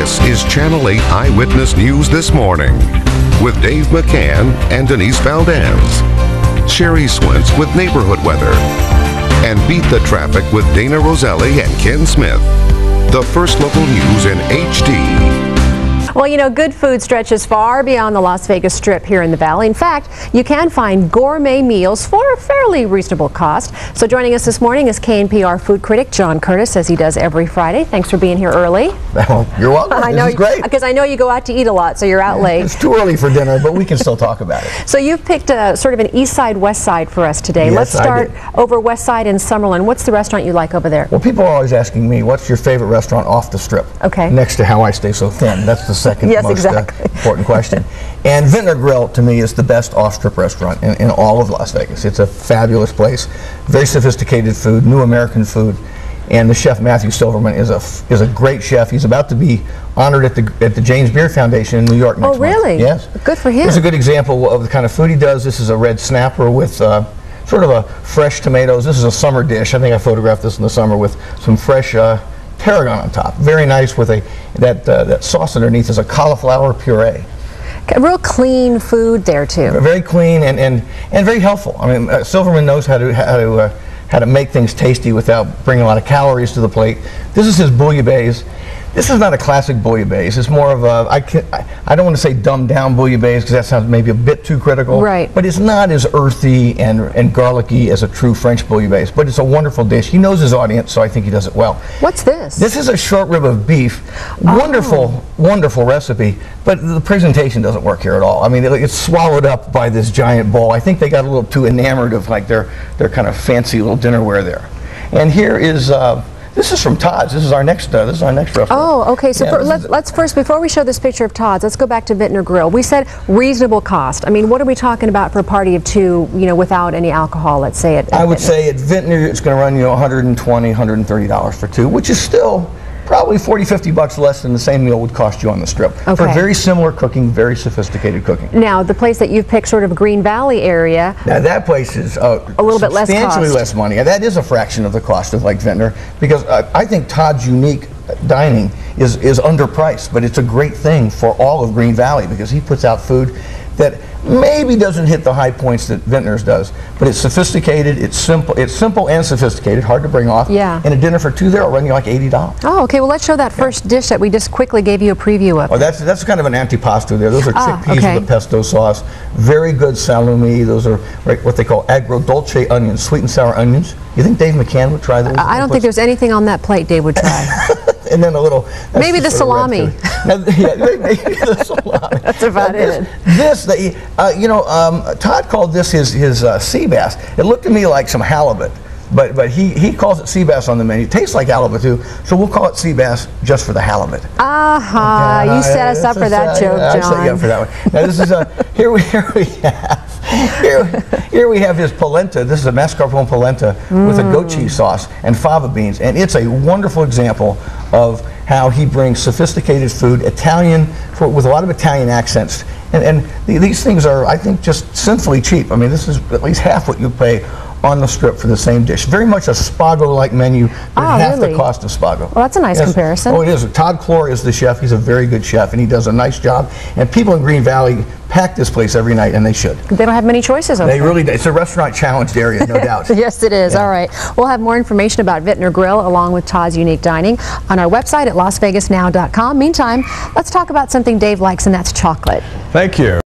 This is Channel 8 Eyewitness News This Morning with Dave McCann and Denise Valdez. Sherry Swintz with neighborhood weather. And Beat the Traffic with Dana Roselli and Ken Smith. The first local news in HD. Well, you know, good food stretches far beyond the Las Vegas Strip here in the Valley. In fact, you can find gourmet meals for a fairly reasonable cost. So joining us this morning is KNPR food critic John Curtas, as he does every Friday. Thanks for being here early. Well, you're welcome. This is great. Because I know you go out to eat a lot, so you're out late. It's too early for dinner, but we can still talk about it. So you've picked a sort of an east side, west side for us today. Yes, Let's start over west side in Summerlin. What's the restaurant you like over there? Well, people are always asking me, what's your favorite restaurant off the Strip? Okay. Next to How I Stay So Thin. That's the second Yes, most exactly. Important question. And Vintner Grill, to me, is the best off-strip restaurant in all of Las Vegas. It's a fabulous place. Very sophisticated food, new American food. And the chef, Matthew Silverman, is a great chef. He's about to be honored at the James Beard Foundation in New York next month. Oh, really? Yes. Good for him. Here's a good example of the kind of food he does. This is a red snapper with sort of a fresh tomatoes. This is a summer dish. I think I photographed this in the summer with some fresh tarragon on top. Very nice with that sauce underneath is a cauliflower puree. Real clean food there too. Very clean and very helpful. I mean, Silverman knows how to make things tasty without bringing a lot of calories to the plate. This is his bouillabaisse. This is not a classic bouillabaisse. It's more of a, I don't want to say dumbed down bouillabaisse because that sounds maybe a bit too critical. Right. But it's not as earthy and garlicky as a true French bouillabaisse, but it's a wonderful dish. He knows his audience, so I think he does it well. What's this? This is a short rib of beef. Wonderful, wonderful recipe, but the presentation doesn't work here at all. I mean, it's swallowed up by this giant bowl. I think they got a little too enamored of like their kind of fancy little dinnerware there. And here is, this is from Todd's. This is our next restaurant. Oh, okay. So yeah, let's first, before we show this picture of Todd's, let's go back to Vintner Grill. We said reasonable cost. I mean, what are we talking about for a party of two, you know, without any alcohol, let's say at I would say at Vintner, it's going to run you $120, $130 for two, which is still probably $40–50 less than the same meal would cost you on the Strip. Okay. For very similar cooking, very sophisticated cooking. Now, the place that you've picked, sort of Green Valley area. Now that place is a little bit less cost. Substantially less money. And that is a fraction of the cost of like Vintner, because I think Todd's unique dining is underpriced, but it's a great thing for all of Green Valley because he puts out food that maybe doesn't hit the high points that Vintner's does, but it's sophisticated, it's simple and sophisticated, hard to bring off. Yeah. And a dinner for two there will run you like $80. Oh, okay. Well, let's show that first dish that we just quickly gave you a preview of. Oh, that's kind of an antipasto there. Those are chickpeas with a pesto sauce. Very good salumi. Those are what they call agrodolce onions, sweet and sour onions. You think Dave McCann would try those? I don't think there's anything on that plate Dave would try. And then a little... Maybe the salami. Yeah, maybe the salami. That's about it. Todd called this his sea bass. It looked to me like some halibut, but he calls it sea bass on the menu. It tastes like halibut too, so we'll call it sea bass just for the halibut. Okay, you set us up for that joke, John. I set you up for that one. Now this is here we have his polenta. This is a mascarpone polenta with a goat cheese sauce and fava beans, and it's a wonderful example of how he brings sophisticated food, Italian, with a lot of Italian accents. And these things are, I think, just sinfully cheap. I mean, this is at least half what you pay on the Strip for the same dish. Very much a Spago-like menu, but half the cost of Spago. Well, that's a nice comparison. Oh, it is. Todd Clore is the chef. He's a very good chef, and he does a nice job. And people in Green Valley pack this place every night, and they should. They don't have many choices over there. They really do. It's a restaurant-challenged area, no doubt. Yes, it is. Yeah. All right. We'll have more information about Vintner Grill along with Todd's Unique Dining on our website at lasvegasnow.com. Meantime, let's talk about something Dave likes, and that's chocolate. Thank you.